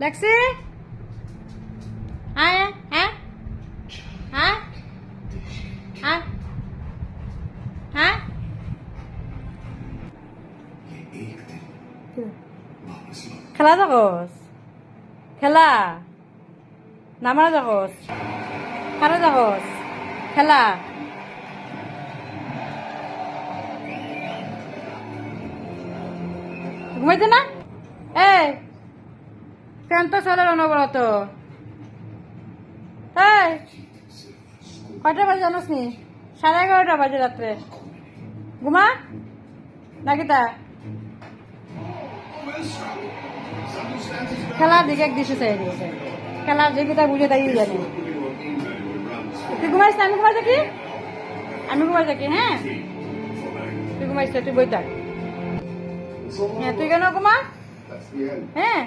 লাগছে আয় হ্যাঁ হ্যাঁ হ্যাঁ হ্যাঁ খেলা যাকস খেলা নামারা যাকস খারা যাকস খেলা ঘুমাইতে না এই ফ্যান তো চলে অনবরত এই কয়টা বাজে জানোস নি 11:30 বাজে রাত্রে ঘুমা নাকি তা খেলার দিকে এক দৃশ্য চাই দিয়েছে খেলার যে কোথায় বুঝে তাই জানে তুই ঘুমাইস না আমি ঘুমাই থাকি হ্যাঁ তুই ঘুমাইস তুই বই থাক হ্যাঁ তুই কেন ঘুমা হ্যাঁ